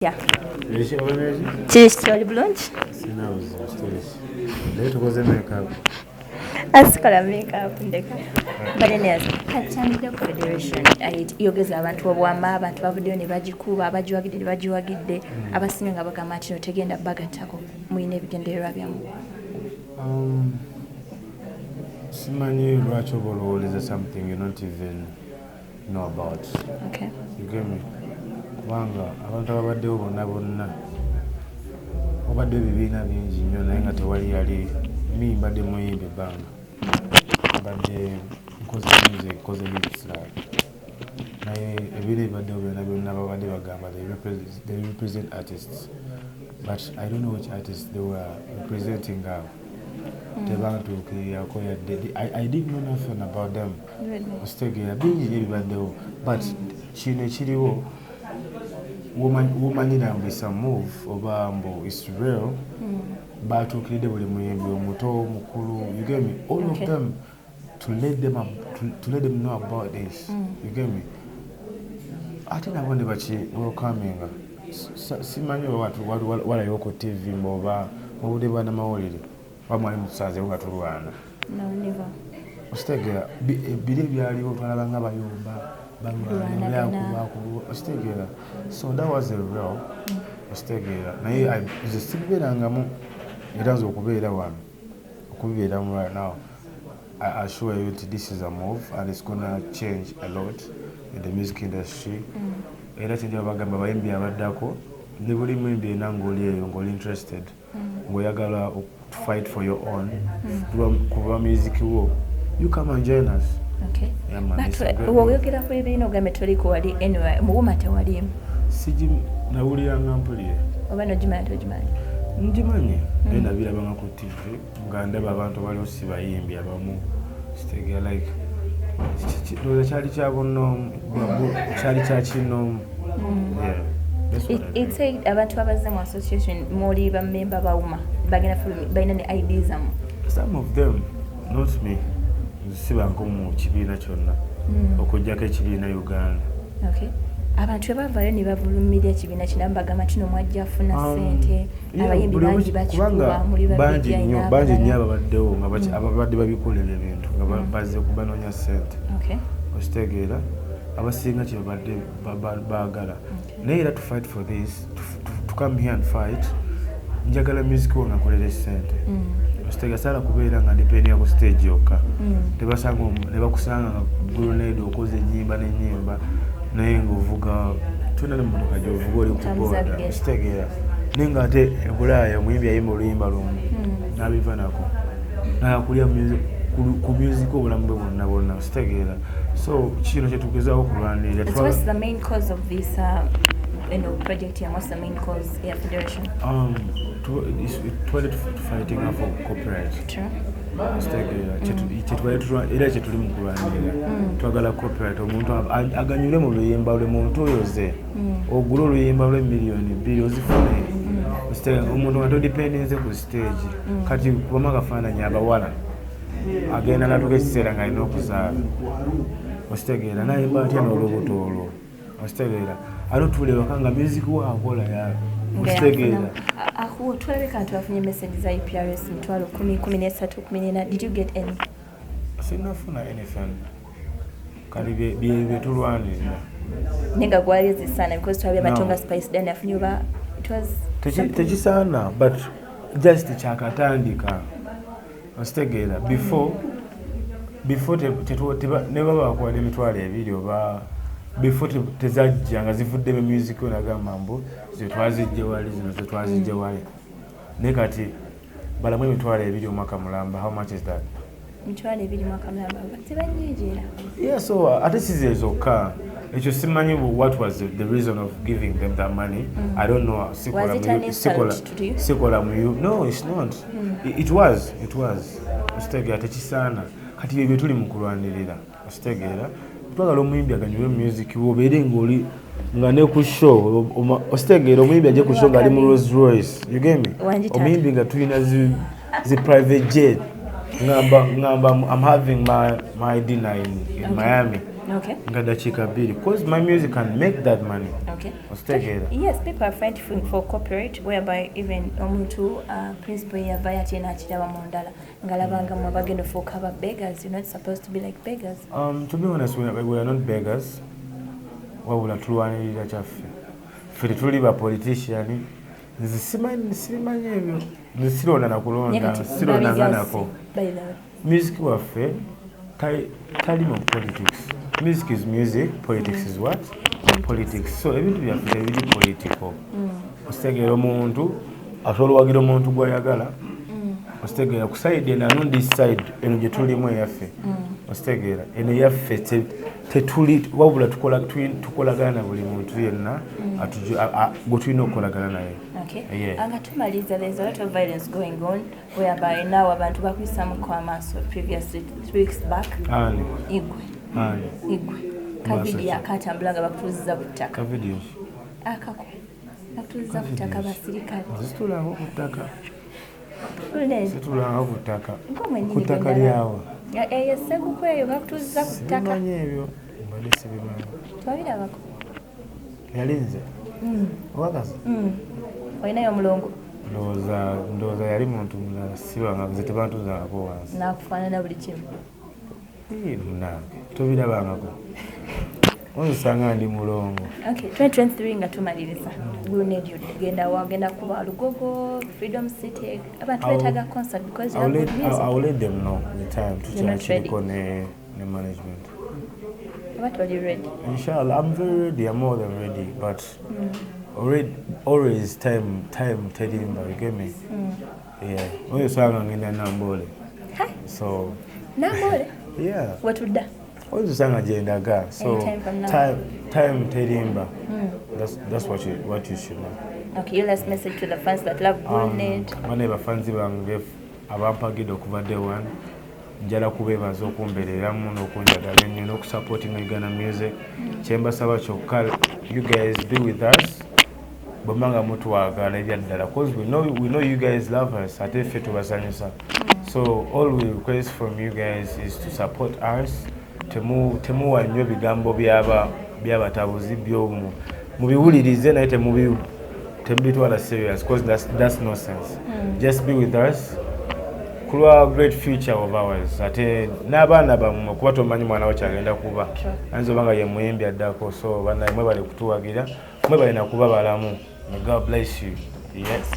Yeah. Story blunt. Asikola makeup ndeka. But anyways, Katambi Federation yogeza abantu obwama abantu bavuddeyo ne bagikuba abagiwagidde abasinga nga bagamba nti no tegenda bagattako muyina ebigendererwa byammwe. Simanyi lwaki oba olowooza something you don't even know about. Okay. You get me? Kubanga abantu ababaddewo bonna obadde ebibiina bingi nnyo naye nga tewali yali mi mbadde muyimba ebbanga mbadde nkoze music nkoze hits naye ebibiina ebibaddewo byonna babadde bagamba they represent artists but I don't know which artists they were representing. Tebantuukirako yadde I didn't know nothing about them. Ositegeera bingi ebibaddewo but kino ekiriwo womanyira mbu is a move oba mbu is real. Batuukiridde buli muyimbi omuto mukulu, you get me, all of them to let them know about this. You get me? Ate nabo ne baki welcoming. Simanyi walayo ku TV oba obudde bw'amawulire wamwali mutusanzeewo nga tulwana. No, never. Ositegeera biri byaliwo twalaba nga bayomba ositegeera, so that was a real ositegeera naye nze sibibeerangamu era nze okubeera wano okubibeeramu right now. I assure you that this is a move and it's gonna change a lot in the music industry. Era kyenjaba bagamba abayimbi abaddako ne buli muyimbi era ng'oli eyo ng'oli interested ng'oyagala to fight for your own kuba music wo, you come and join us. Okay. Yeah, man, but woyogera ku ebibiina ogambe toliko wali anyway muwuma tewalimu. Siji nawuliranga mpulire. Oba nogimanyi togimanyi? Ngimanyi naye nabirabanga ku TV nga ndaba abantu baliwo si bayimbi abamu sitegera like ndowooza kyali kya bunnoomu kyali kya kinoomu. It said abantu abazze mu association muli bammemba bawuma balina ne ID zammwe. Some of them, not me. Sibanko mu kibiina kyonna okujjako ekibiina Uganda. Okay. Abantu abavaayo ne bavulumirira ekibiina kino bagamba kino mwajja afuna ssente abayimbi bangi bakikuba muli bangi nnyo ababaddewo nga ababadde babikolera ebintu nga bazze kubanoonya ssente. Okay. Okitegeera abasinga kye babadde baagala naye era to fight for this to come here and fight njagala music wo nakolera ssente. Ositegeera sala kubeera nga ndipendinga ku stage yokka ne bakusanga nga grenade okoze ennyimba n'ennyimba naye ng'ovuga tuna n'emmotoka gy'ovuga oli ku booda. Ositegeera naye ng'ate ebulaaya omuyimbi ayimba oluyimba lumu n'abiva nako n'akulya ku music obulamu bwe bwonna. Ositegeera so kino kye tugezaawo okulwanirira. What's the main cause of this project here? What's the main cause here federation? Twali fighting for copyright. True. Era kye tuli mu kulwanirira twagala copyright omuntu aganyule mu luyimba lwe muntu oyo ze ogula oluyimba lwe miliyoni 2 ozifune omuntu nga todipendinze ku stage kati kubamu akafaananyi abawala agenda natuka ekiseera nga alina okuzaala. Ositegeera nayimba atya n'olubuto olwo. Ositegeera ate otulebaka nga music waakola yayo. Ositegeera tulabeka nti bafunye message za EPRS 13 did you get any? Sinafuna anything kali bye tulwanirira nenga gwali zisana because twabye batonga Spice Dan afunye ba it was tekisaana but just kyakatandika. Ositegeera before ne baba bakwala emitwalo ebiri oba before tezajja nga zivudde mu music onagamba mbu zetwazijja wali zino zetwazijja wali naye kati balamu emitwalo ebiri omwaka mulamba. How much is that? Mitwalo ebiri mwaka mulamba tebanyingira. Yeah, so ate size zokka ekyo simanyi what was the reason of giving them that money. I don't know. Sikola mu no, it's not. It was. Ositegeera tekisaana kati bye tuli mu kulwanirira. Ositegeera twagala omuyimbi aganyule music wobeere ng'oli nga ne ku show. Ositegeera omuyimbi ajje ku show ng'ali mu Rolls Royce. You get me? Omuyimbi nga tulina zi private jet ngamba I'm having my dinner in Miami. Okay. Nga dakiika 2 because my music can make that money. Okay. Ositegeera. Yes, people are fighting for copyright whereby even omuntu principal yava yati nakiraba mu ndala ngalabanga mu bagenda fuuka aba beggars. You're not supposed to be like beggars. To be honest, we are not beggars. Wabula tulwanirira kyaffe. Ffe tetuli ba politician. Nsimanyi ebyo. Nsironda na kulonda. Sironda nganako. Music waffe tali mu politics. Music is music, politics is what? Politics. So ebintu byaffe tebiri political. Ositegeera omuntu asobola wagira omuntu gw'ayagala. Ositegeera ku side eno on this side eno gye tulimu eyaffe. Ositegeera eno yaffe tetuli wabula tukolagana buli muntu yenna gwe tulina okukolagana naye. Okay. Anga tumaliza, there's a lot of violence going on whereby now abantu bakwisamu kwa maaso previously 3 weeks back. Igwe. Kavidiyo akatambula nga bakutuuziza ku ttaka. Kavidiyo. Akako. Bakutuuziza ku ttaka basirikale. Zitulaho ku ttaka. Situlaho ku ttaka. Ku ttaka lyawo. Seguku eyo bakutuuziza ku ttaka. Simanyi ebyo. Mbadde sibimanyi. Twabirabako. Yalinze. Owakazi. Olinayo omulongo. Ndowooza yali muntu mulala sibanga ze tebantuuzaako wansi. Naakufaanana buli kimu. Munange tobirabangako. Onsanga ndi mulongo. Okay, 2023 nga tumaliriza. Gunedio genda kuba Lugogo, Freedom City. Abantu beetaga concert because you have good music. I'll let them know the time to change the management. What are you ready? Inshallah, I'm very ready. I'm more than ready, but always time telling me, you get me? Yeah. When you sang in Nambole. So. Nambole? Yeah. What would that? When you sang agenda ga. So time telling me. That's what you should know. Okay, your last message to the fans that love Bullnet. Maneba fans bange abampagido kuva day one. Njala kubebaza okumbereramu n'okunjagala ennyo n'okusupporting Uganda music. Kyembasaba kyokka, you guys be with us. Bwemanga mutwagala ebyaddala because we know you guys love us ate ffe tubasanyusa. So all we request from you guys is to support us. Temuwa nnyo bigambo by'abatabuzi by'omu mubiwulirize naye temubitwala serious because that's nonsense. Just be with us. Kulwa great future of ours. Ate n'abaana bammwe kuba tomanyi mwana wo kyagenda kuba. Ayinza oba nga ye muyimbi addako, so banaye mwe bali kutuwagira, mwe balina kuba balamu. May God bless you. Yes.